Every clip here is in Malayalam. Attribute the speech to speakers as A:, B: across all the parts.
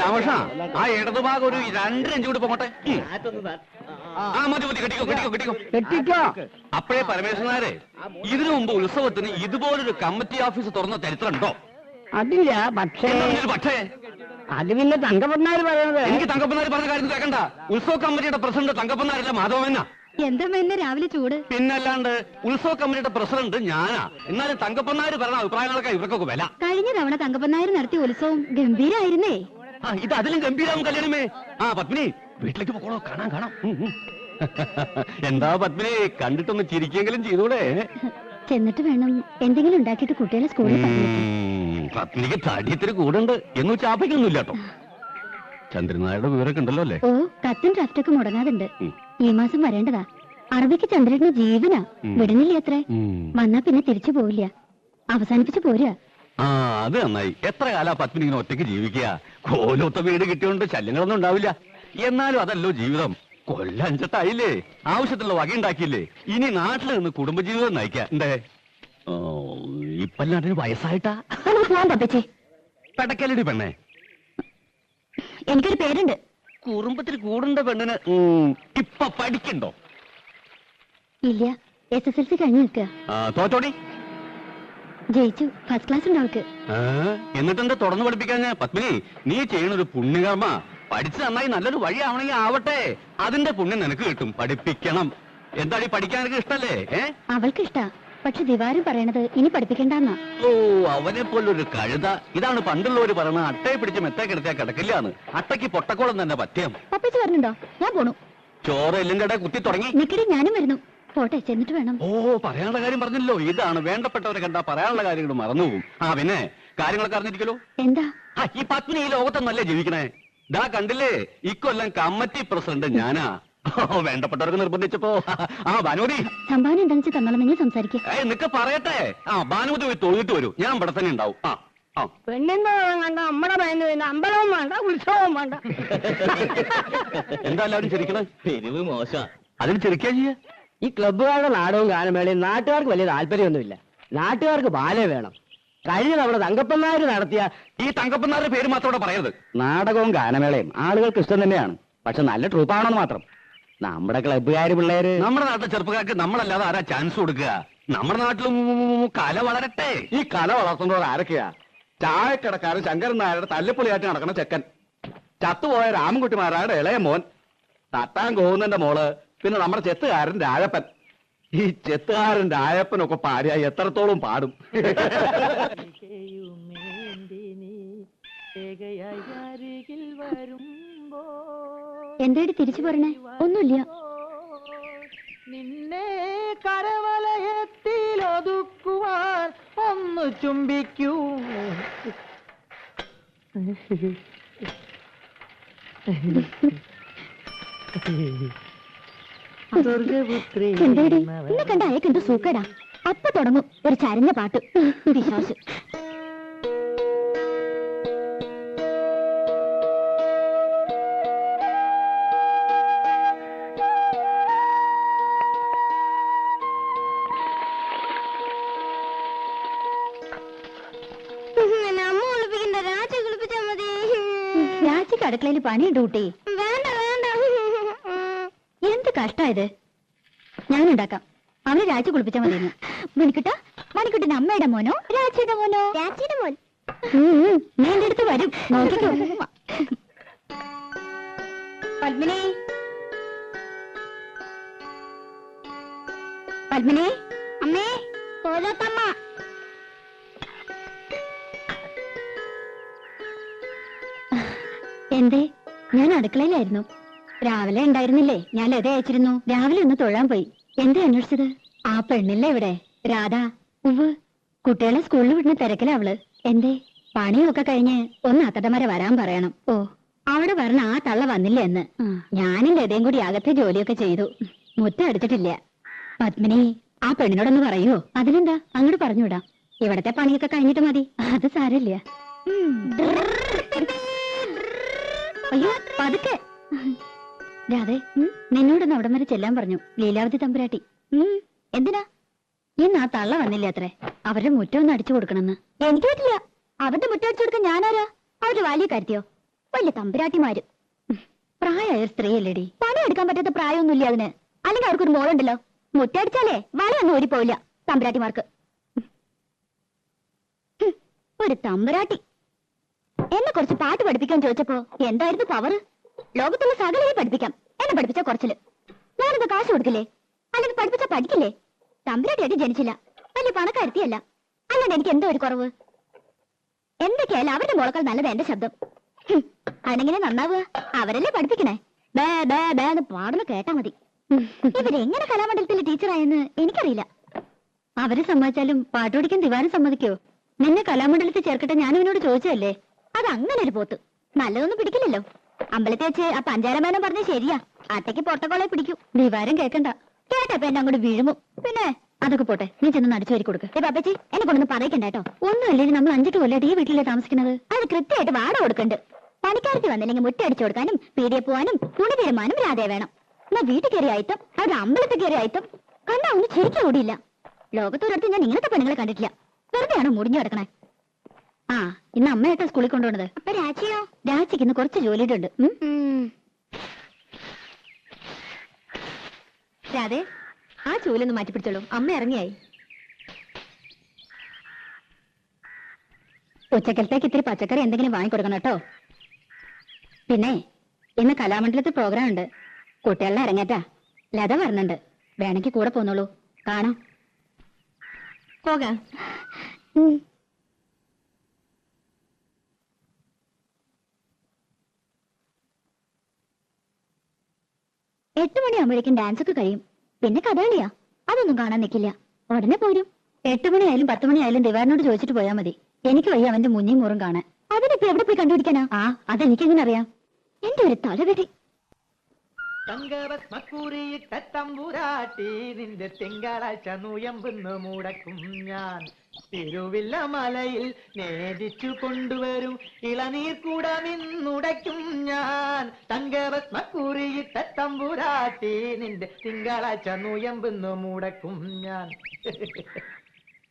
A: രാമകൃഷ്ണ, ആ ഇടതുഭാഗം ഒരു 2 ഇഞ്ച് കൂടി പോകട്ടെ. മതി മതി, കെട്ടിക്കോ. അപ്പോഴേ പരമേശ്വരനാരെ, ഇതിനു മുമ്പ് ഉത്സവത്തിന് ഇതുപോലൊരു കമ്മിറ്റി ഓഫീസ് തുറന്ന ചരിത്രം ഉണ്ടോ?
B: അതില്ല. പക്ഷേ അത് പിന്നെ തങ്കപ്പനാര് പറയുന്നത്.
A: എനിക്ക് തങ്കപ്പനാര് പറഞ്ഞ കാര്യം കേൾക്കണ്ട. ഉത്സവ കമ്മിറ്റിയുടെ പ്രസിഡന്റ് തങ്കപ്പനാരല്ല, മാധവമെന്നാ.
C: എന്താ എന്നെ രാവിലെ ചൂട്?
A: പിന്നല്ലാണ്ട് ഉത്സവ കമ്മിറ്റിയുടെ പ്രസിഡന്റ് ഞാനാ. എന്നാലും തങ്കപ്പനാര് പറഞ്ഞ അഭിപ്രായങ്ങളൊക്കെ ഇവർക്കൊക്കെ വില.
C: കഴിഞ്ഞ തവണ തങ്കപ്പനാര് നടത്തിയ ഉത്സവം ഗംഭീരായിരുന്നേ.
A: ഇത് അതിലും ഗംഭീരാവും കല്യാണമേ. പത്മിനി, വീട്ടിലേക്ക് പോകണോ? കാണാം. എന്താ പത്മിനി, കണ്ടിട്ടൊന്ന് ചിരിക്കെങ്കിലും ചെയ്തൂടെ?
C: ചെന്നിട്ട് വേണം എന്തെങ്കിലും ഉണ്ടാക്കിയിട്ട് കുട്ടികളെ സ്കൂളിൽ പറഞ്ഞേക്കാൻ.
A: പത്നിക്ക് തടിയത്തിന് കൂടുണ്ട് എന്ന് ചാപ്പിക്കൊന്നുമില്ല കേട്ടോ. ചന്ദ്രനായുടെ വിവരമൊക്കെ ഉണ്ടല്ലോ അല്ലേ?
C: ഓ, കത്തും ഡ്രാഫ്റ്റൊക്കെ മുടങ്ങാതുണ്ട്. ഈ മാസം വരേണ്ടതാ. അറബിക്ക് ചന്ദ്രന് ജീവനാ. വിടുന്നില്ല അത്രേ. വന്നാ പിന്നെ തിരിച്ചു പോവില്ല. അവസാനിപ്പിച്ചു പോരാ.
A: അത് നന്നായി. എത്ര കാലാ പത്മിനി ഇങ്ങനെ ഒറ്റയ്ക്ക് ജീവിക്കുക? കോലൊത്ത വീട് കിട്ടിയോണ്ട് ശല്യങ്ങളൊന്നും ഉണ്ടാവില്ല. എന്നാലും അതല്ലോ ജീവിതം. കൊല്ലഞ്ചട്ടായില്ലേ, ആവശ്യത്തിലുള്ള വകയുണ്ടാക്കിയില്ലേ. ഇനി നാട്ടിൽ നിന്ന് കുടുംബജീവിതം നയിക്കാം. എന്തേ ഇപ്പല്ലാണ്ടിന് വയസ്സായിട്ടാ? പെടക്കലടി പെണ്ണേ,
C: എനിക്കൊരു പേരുണ്ട്.
A: കുറുമ്പത്തിൽ കൂടുണ്ട പെണ്ണിന് ഇപ്പൊ പഠിക്കണ്ടോ?
C: ഇല്ല, SSLC കഴിഞ്ഞു നിൽക്കുക.
A: തോറ്റോടി?
C: ജയിച്ചു. ഫസ്റ്റ് ക്ലാസ് ഉണ്ട് അവൾക്ക്.
A: എന്നിട്ടെന്താ തുടർന്ന് പഠിപ്പിക്കാൻ? പത്മിനി, നീ ചെയ്യണൊരു പുണ്യകർമ്മ. പഠിച്ച് നന്നായി നല്ലൊരു വഴി ആവണമെങ്കിൽ ആവട്ടെ. അതിന്റെ പുണ്യം നിനക്ക് കിട്ടും. പഠിപ്പിക്കണം. എന്താടി, പഠിക്കാൻ എനിക്ക് ഇഷ്ടല്ലേ?
C: അവൾക്ക് ഇഷ്ടാ. പക്ഷെ ദിവാരം പറയണത് ഇനി പഠിപ്പിക്കണ്ടെന്നാ.
A: ഓ, അവനെ പോലൊരു കഴുത. ഇതാണ് പണ്ടുള്ളവര് പറയണത്, അട്ടയെ പിടിച്ച് മെത്തേ കിടത്തിയാ കിടക്കില്ലാന്ന്. അട്ടയ്ക്ക് പൊട്ടക്കോളം തന്നെ പറ്റിയം.
C: പപ്പിച്ച് പറഞ്ഞിട്ടുണ്ടോ? ഞാൻ പോണു.
A: ചോറ് എല്ലും കട കുത്തി തുടങ്ങി.
C: നിക്കടി, ഞാനും വരുന്നു. പോട്ടെ, ചെന്നിട്ട് വേണം.
A: ഓ, പറയാനുള്ള കാര്യം പറഞ്ഞല്ലോ. ഇതാണ് വേണ്ടപ്പെട്ടവരെ കണ്ടാ പറയാനുള്ള കാര്യങ്ങൾ മറന്നുപോകും. പിന്നെ കാര്യങ്ങളൊക്കെ അറിഞ്ഞിരിക്കലോ.
C: എന്താ?
A: ഈ പത്നി ഈ ലോകത്തൊന്നല്ലേ ജീവിക്കണേ? ദാ കണ്ടില്ലേ, ഇക്കൊല്ലം കമ്മിറ്റി പ്രസിഡന്റ് ഞാനാ. വേണ്ടപ്പെട്ടവർക്ക് നിർബന്ധിച്ചപ്പോ ഭാനുമതി
C: സംഭാവന എന്താണെന്ന് തന്നോളം നിങ്ങൾ സംസാരിക്കുക.
A: നിനക്ക് പറയട്ടെ. ഭാനുമതി പോയി തൊഴുതിട്ട് വരൂ. ഞാൻ ഇവിടെ തന്നെ ഉണ്ടാവും.
B: പെണ്ണിന്റെ കണ്ട നമ്മടെ പയ്യന് പിന്നെ അമ്പലവും വേണ്ട, ഉത്സവവും വേണ്ട.
A: എന്താ എല്ലാവരും ചിരിക്കണേ? പെരുവ് മോശ. അതിന് ചിരിക്കാ ചെയ്യ.
B: ഈ ക്ലബ്ബുകാരുടെ നാടകവും ഗാനമേളയും നാട്ടുകാർക്ക് വലിയ താല്പര്യമൊന്നുമില്ല. നാട്ടുകാർക്ക് ബാലേ വേണം. കഴിഞ്ഞ തവണ തങ്കപ്പനാര് നടത്തിയ
A: ഈ തങ്കപ്പനാരുടെ പേര് മാത്രം ഇവിടെ പറയരുത്.
B: നാടകവും ഗാനമേളയും ആളുകൾക്ക് ഇഷ്ടം തന്നെയാണ്. പക്ഷെ നല്ല ട്രൂപ്പാണെന്ന് മാത്രം. നമ്മുടെ ക്ലബ്ബുകാര് പിള്ളേര്,
A: നമ്മുടെ നാട്ടിലെ ചെറുപ്പക്കാർക്ക് നമ്മളല്ലാതെ ആരാ ചാൻസ് കൊടുക്കുക? നമ്മുടെ നാട്ടിലും കല വളരട്ടെ.
D: ഈ കല വളർത്തുന്നവർ ആരൊക്കെയാ? ചായക്കടക്കാരൻ ശങ്കരൻ നായരുടെ തല്ലിപ്പൊളിയായിട്ട് നടക്കുന്ന ചെക്കൻ, ചത്തുപോയ രാമൻകുട്ടിമാരായുടെ ഇളയ മോൻ, തട്ടാൻ കോവുന്നന്റെ മോള്, പിന്നെ നമ്മുടെ ചെത്തുകാരൻ രാജപ്പൻ. ഈ ചെത്തുകാരൻ രാജപ്പനൊക്കെ പാടിയായി എത്രത്തോളം പാടും.
C: എന്തായിട്ട് തിരിച്ചു പറഞ്ഞേ? ഒന്നുമില്ല.
B: നിന്നെ കരവലയത്തിൽ ഒതുക്കുവാൻ ഒന്ന് ചുംബിക്കൂ.
C: എന്താടി എന്നെ കണ്ട അയക്കെന്തോ സൂക്കേടാ. അപ്പൊ തുടങ്ങും ഒരു ചരഞ്ഞ പാട്ട്. വിശ്വാസം. രാജിക്ക് അടുക്കളയിൽ പണിയുണ്ട് കുട്ടി. എന്ത് കഷ്ടായത്. ഞാനുണ്ടാക്കാം. അവനെ രാജി കുളിപ്പിച്ചാൽ മതിയെന്ന്. മണിക്കുട്ട, മണിക്കുട്ടന്റെ അമ്മയുടെ മോനോ രാജിയുടെ മോനോ? രാജിയുടെ മോൻ. നീ എന്റെ അടുത്ത് വരും. നോക്കിക്കോ. പത്മിനി, പത്മിനി, അമ്മേ, തോലത്തമ്മ. എന്തേ? ഞാൻ അടുക്കളയിലായിരുന്നു. രാവിലെ ഉണ്ടായിരുന്നില്ലേ? ഞാൻ ലത അയച്ചിരുന്നു. രാവിലെ ഒന്ന് തൊഴാൻ പോയി. എന്താ അന്വേഷിച്ചത്? ആ പെണ്ണില്ലേ ഇവിടെ, രാധ. ഉവ്, കുട്ടികളെ സ്കൂളിൽ വിടുന്ന തിരക്കില അവള്. എന്തേ? പണിയൊക്കെ കഴിഞ്ഞ് ഒന്ന് അത്തടമര വരാൻ പറയണം. ഓ, അവിടെ വരണ ആ തള്ള വന്നില്ല എന്ന്. ഞാനും ലതയും കൂടി അകത്തെ ജോലിയൊക്കെ ചെയ്തു. മുറ്റം അടിച്ചിട്ടില്ല. പത്മിനി, ആ പെണ്ണിനോടൊന്ന് പറയുവോ? അതിനെന്താ, അങ്ങോട്ട് പറഞ്ഞുവിടാം. ഇവിടത്തെ പണിയൊക്കെ കഴിഞ്ഞിട്ട് മതി. അത് സാരമില്ല. അയ്യോ, പതുക്കെ. രാധേ, നിന്നോടൊന്ന് അവിടം വരെ ചെല്ലാൻ പറഞ്ഞു ലീലാവതി തമ്പുരാട്ടി. എന്തിനാ? ഇന്ന് ആ തള്ള വന്നില്ല അത്രേ. അവരുടെ മുറ്റം ഒന്ന് അടിച്ചു കൊടുക്കണമെന്ന്. എനിക്ക് പറ്റില്ല. അവരുടെ മുറ്റം അടിച്ചു കൊടുക്കാൻ ഞാനാരാ? അവര് വലിയ കാര്യത്തിയോ? വലിയ തമ്പുരാട്ടിമാര്. പ്രായമായ സ്ത്രീയല്ലേടി, പണിയെടുക്കാൻ പറ്റാത്ത പ്രായമൊന്നുമില്ല അതിന്. അല്ലെങ്കിൽ അവർക്കൊരു മോളുണ്ടല്ലോ, മുറ്റടിച്ചാലേ വളയൊന്നും ഓടിപ്പോവില്ല തമ്പുരാട്ടിമാർക്ക്. ഒരു തമ്പുരാട്ടി. എന്നെ കുറച്ച് പാട്ട് പഠിപ്പിക്കാൻ ചോദിച്ചപ്പോ എന്തായിരുന്നു പവർ? ലോകത്തുള്ള സകലയെ പഠിപ്പിക്കാം, എന്നെ പഠിപ്പിച്ച കുറച്ചില്. ഞാനെന്താ കാശ് കൊടുക്കില്ലേ? അല്ലെങ്കിൽ പഠിപ്പിച്ച പഠിക്കില്ലേ? തമ്പുരാട്ടിയായിട്ട് ജനിച്ചില്ല, വലിയ പണക്കാരുത്തിയല്ല. അല്ലാണ്ട് എനിക്ക് എന്തോ ഒരു കുറവ്. എന്തൊക്കെയായാലും അവരുടെ മോളക്കാൾ നല്ലത് എന്റെ ശബ്ദം. അതെങ്ങനെ നന്നാവുക? അവരല്ലേ പഠിപ്പിക്കണേ. ബേ ബേ ബേ എന്ന് പാടുന്ന കേട്ടാ മതി. ഇവരെങ്ങനെ കലാമണ്ഡലത്തിലെ ടീച്ചറായെന്ന് എനിക്കറിയില്ല. അവരെ സമ്മതിച്ചാലും പാട്ട് പഠിക്കാൻ ദിവാരം സമ്മതിക്കോ? നിന്നെ കലാമണ്ഡലത്തിൽ ചേർക്കട്ടെ ഞാൻ ഇവനോട് ചോദിച്ചതല്ലേ. അത് അങ്ങനെ ഒരു പോത്ത് നല്ലതൊന്നും പിടിക്കില്ലല്ലോ. അമ്പലത്തിൽ വെച്ച് ആ പഞ്ചാരമേനം പറഞ്ഞ ശരിയാ, അട്ടയ്ക്ക് പൊട്ടക്കോളെ പിടിക്കൂ. ദിവാരം കേക്കണ്ട, കേട്ടപ്പോ എന്നെ അങ്ങോട്ട് വീഴുമോ. പിന്നെ അതൊക്കെ പോട്ടെ, നീ ചെന്ന് അടിച്ചു വരി കൊടുക്ക്. പാപ്പച്ചി എന്നെ കൊണ്ടൊന്ന് പറയിക്കണ്ട കേട്ടോ. ഒന്നുമല്ലേ, നമ്മൾ 5 കൊല്ലമായിട്ട് ഈ വീട്ടിലെ താമസിക്കുന്നത്. അത് കൃത്യമായിട്ട് വാടക കൊടുക്കണ്ട്. പണിക്കാർക്ക് വന്നില്ലെങ്കിൽ മുറ്റ അടിച്ചു കൊടുക്കാനും പീടിയെ പോവാനും തുണി തീരുമാനം രാധേ വേണം. എന്നാ വീട്ടിൽ കയറി ആയിത്തം, അവരുടെ അമ്പലത്തിൽ കയറി ആയിത്തം കണ്ടാ ഒന്നും ശരിക്കും ഓടിയില്ല. ലോകത്തൊരിടത്ത് ഞാൻ ഇങ്ങനത്തെ പെണ്ണുങ്ങളെ കണ്ടിട്ടില്ല. വെറുതെയാണോ മുടിഞ്ഞു കിടക്കണേ? ആ, ഇന്ന് അമ്മയായിട്ടാ സ്കൂളിൽ കൊണ്ടുപോണത്. അപ്പൊ രാജിയോ? രാജിക്ക് ഇന്ന് കുറച്ച് ജോലിയുടെ ഉണ്ട്. രാധേ, ആ ചൂലൊന്ന് മാറ്റിപ്പിടിച്ചോളൂ, അമ്മ ഇറങ്ങിയായി. ഉച്ചക്കലത്തേക്ക് ഇത്തിരി പച്ചക്കറി എന്തെങ്കിലും വാങ്ങിക്കൊടുക്കണം കേട്ടോ. പിന്നെ ഇന്ന് കലാമണ്ഡലത്തിൽ പ്രോഗ്രാം ഉണ്ട്, കുട്ടികളുടെ ഇറങ്ങേറ്റാ. ലത വരുന്നുണ്ട്, വേണമെങ്കിൽ കൂടെ പോന്നോളൂ, കാണാം. പോകാം. 8 മണിയാകുമ്പോഴേക്കും ഡാൻസ് ഒക്കെ കഴിയും. പിന്നെ കഥകളിയാ, അതൊന്നും കാണാൻ നിൽക്കില്ല, ഉടനെ പോരും. 8 മണിയായാലും 10 മണിയായാലും ദിവാരനോട് ചോദിച്ചിട്ട് പോയാൽ മതി. എനിക്ക് വയ്യ അവന്റെ മുന്നിയും മൂറും കാണാൻ. അതിനിപ്പോ എവിടെ പോയി കണ്ടുപിടിക്കാനാ? ആ, അതെനിക്കെങ്ങനെ അറിയാം? എന്റെ ഒരു തലവെടി.
E: തങ്കഭസ്മക്കുറിയിട്ട തമ്പുരാട്ടി നിന്റെ തിങ്കളാഴ്ച നുയമ്പെന്ന് മുടക്കും ഞാൻ. തിരുവില്ല മലയിൽ നേദിച്ചു കൊണ്ടുവരും ഇളനീർ കൂടമിന്നുടയ്ക്കും ഞാൻ. തങ്കഭസ്മക്കുറിയിട്ട തമ്പുരാട്ടി നിന്റെ തിങ്കളാഴ്ച നുയമ്പെന്ന് മുടക്കും ഞാൻ.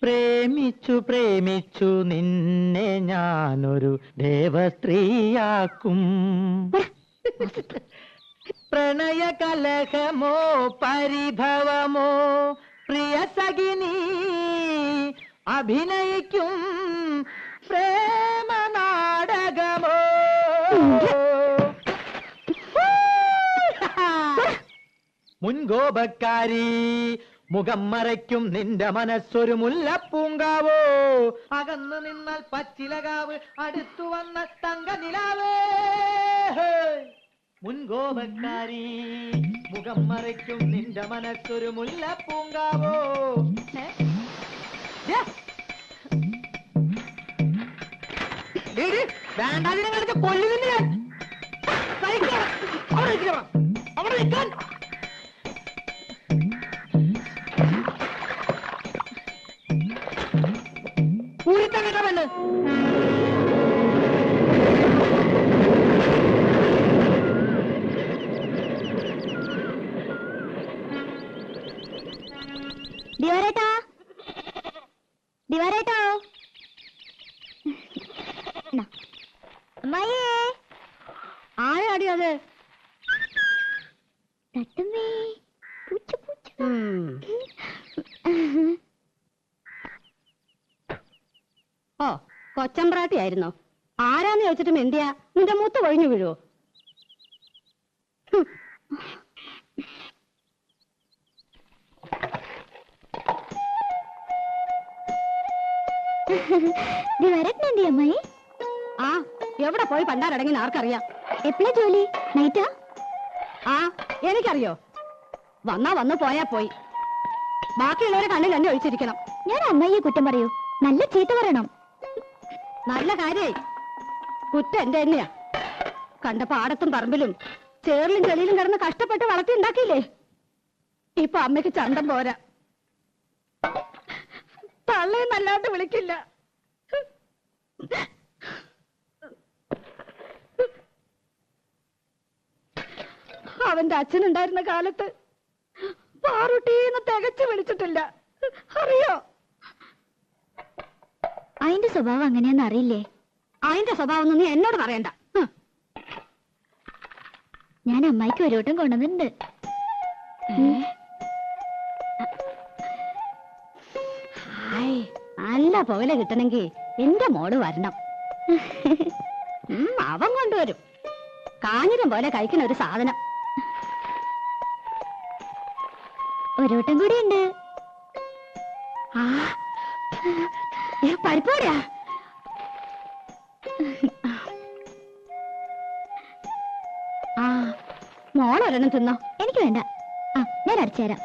E: പ്രേമിച്ചു പ്രേമിച്ചു നിന്നെ ഞാനൊരു ദേവസ്ത്രീയാക്കും. പ്രണയ കലഹമോ പരിഭവമോ പ്രിയ സഖിനി അഭിനയിക്കും പ്രേമ നാടകമോ. മുൻകോപക്കാരി മുഖം മറയ്ക്കും നിന്റെ മനസ്സൊരു മുല്ലപ്പൂങ്കാവോ. അകന്നു നിന്നാൽ പച്ചിലകാവ്, അടുത്തു വന്ന തങ്ക നിലാവേ. മുൻകോപക്കാരി മുഖം മറയ്ക്കും നിന്റെ മനസ്സൊരു മുല്ലപ്പൂങ്കാവോ. വേണ്ടാതിനെ കൊല്ലുന്നില്ല ഞാൻ. അവിടെ നിൽക്കാൻ. ൂരിക്കാൻ കേട്ടാ പെണ്ണ്.
C: ദിവാരേട്ടാ, ദിവാരേട്ടോ, അമ്മായിയേ,
B: ആരാടി അത്?
C: തട്ടുമ്മേ, പൂച്ച പൂച്ച.
B: ഓ, കൊച്ചമ്പ്രാട്ടി ആയിരുന്നോ? ആരാന്ന് ചോദിച്ചിട്ടും എന്തിയാ നിന്റെ മൂത്ത് കൊഴിഞ്ഞു വീഴുവോ?
C: ദിവാരേട്ടനെന്തി അമ്മായി?
B: ആ, എവിടെ പോയി പണ്ടാരടങ്ങി ആർക്കറിയാം?
C: എപ്പോഴാ ജോലി? നൈറ്റാ?
B: ആ, എനിക്കറിയോ. വന്നാ വന്നു പോയാ പോയി. ബാക്കിയുള്ളവരെ കണ്ണിൽ എന്നെ ഒഴിച്ചിരിക്കണം.
C: ഞാൻ അമ്മായിയെ കുറ്റം പറയൂ, നല്ല ചീത്ത പറയണം.
B: നല്ല കാര്യായി. കുറ്റം എന്റെ തന്നെയാ. കണ്ട പാടത്തും പറമ്പിലും ചേറിലും ചെളിയിലും കിടന്ന് കഷ്ടപ്പെട്ട് വളർത്തി ഉണ്ടാക്കിയില്ലേ. ഇപ്പൊ അമ്മയ്ക്ക് ചന്തം പോരാ. തള്ളയെന്നല്ലാണ്ട് വിളിക്കില്ല. അവന്റെ അച്ഛനുണ്ടായിരുന്ന കാലത്ത് പാറുട്ടീന്ന് തികച്ചു വിളിച്ചിട്ടില്ല, അറിയോ?
C: അതിന്റെ സ്വഭാവം അങ്ങനെയാന്ന് അറിയില്ലേ?
B: അതിന്റെ സ്വഭാവം ഒന്നും നീ എന്നോട് പറയണ്ട.
C: ഞാൻ അമ്മായിക്ക് ഒരു വട്ടം കൊണ്ടുവന്നിട്ടുണ്ട്.
B: ഹായ്, നല്ല പുകല കിട്ടണമെങ്കിൽ എന്റെ മോള് വരണം. അവൻ കൊണ്ടുവരും. കാഞ്ഞിരം പോലെ കഴിക്കുന്ന ഒരു സാധനം.
C: ഒരു വട്ടം കൂടി ഉണ്ട്.
B: ആ പരിപ്പോടിയാ. ആ മോളൊരെണ്ണം തിന്നോ.
C: എനിക്ക് വേണ്ട. ആ, ഞാൻ അടിച്ചുതരാം.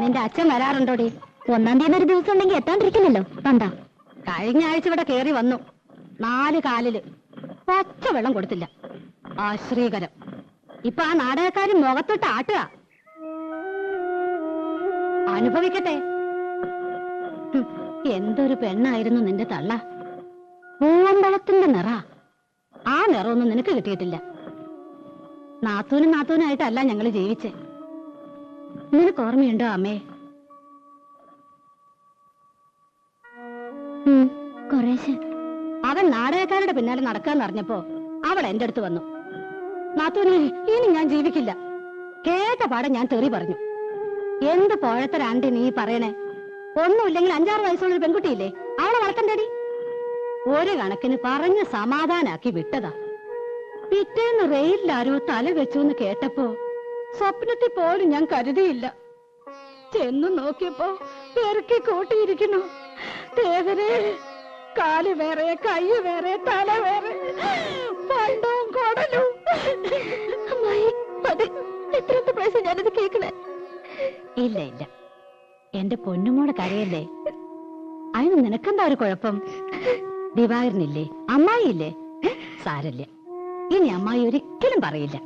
B: നിന്റെ അച്ഛൻ വരാറുണ്ടോടി?
C: 1-ാം തീയതി ഒരു ദിവസം ഉണ്ടെങ്കിൽ എത്താണ്ടിരിക്കില്ലല്ലോ. തന്താ
B: കഴിഞ്ഞ ആഴ്ച ഇവിടെ കേറി വന്നു. 4 കാലില് പച്ച വെള്ളം കൊടുത്തില്ല. ആശ്രീകരം. ഇപ്പൊ ആ നാടകക്കാരൻ മുഖത്തൊട്ട് ആട്ടുക. അനുഭവിക്കട്ടെ. എന്തൊരു പെണ്ണായിരുന്നു നിന്റെ തള്ള. പൂവമ്പളത്തിന്റെ നിറ. ആ നിറമൊന്നും നിനക്ക് കിട്ടിയിട്ടില്ല. നാത്തൂനായിട്ടല്ല ഞങ്ങള് ജീവിച്ചേ. നിനക്ക് ഓർമ്മയുണ്ടോ അമ്മേ?
C: കുറേശ്ശെ.
B: അവൻ നാടകക്കാരുടെ പിന്നാലെ നടക്കാന്ന് അറിഞ്ഞപ്പോ അവൾ എന്റെ അടുത്ത് വന്നു. നാത്തൂനെ, ഇനി ഞാൻ ജീവിക്കില്ല. കേട്ട പാടെ ഞാൻ തെറി പറഞ്ഞു. എന്ത് പോഴത്തരാണ്ടി നീ പറയണേ? ഒന്നുമില്ലെങ്കിൽ 5-6 വയസ്സുള്ളൊരു പെൺകുട്ടിയില്ലേ, അവളെ വളർത്തണ്ടേടി. ഒരു കണക്കിന് പറഞ്ഞ് സമാധാനാക്കി വിട്ടതാ. പിറ്റേന്ന് റെയിലാരോ തല വെച്ചു എന്ന് കേട്ടപ്പോ സ്വപ്നത്തിൽ പോലും ഞാൻ കരുതിയില്ല. ചെന്നു നോക്കിയപ്പോ പെറുക്കി കൂട്ടിയിരിക്കുന്നു. ദേവരെ, കാല് വേറെ, കൈ വേറെ, തല വേറെ, പണ്ടവും കൊടലും.
C: എത്രത്തെ പ്രാവശ്യം ഞാനത് കേൾക്കണേ?
B: ഇല്ല ഇല്ല, എന്റെ പൊന്നുമോടെ കരയല്ലേ. അതിന് നിനക്കെന്താ ഒരു കുഴപ്പം? ദിവാകരനില്ലേ, അമ്മായി ഇല്ലേ? സാരല്ല, ഇനി അമ്മായി ഒരിക്കലും പറയില്ല.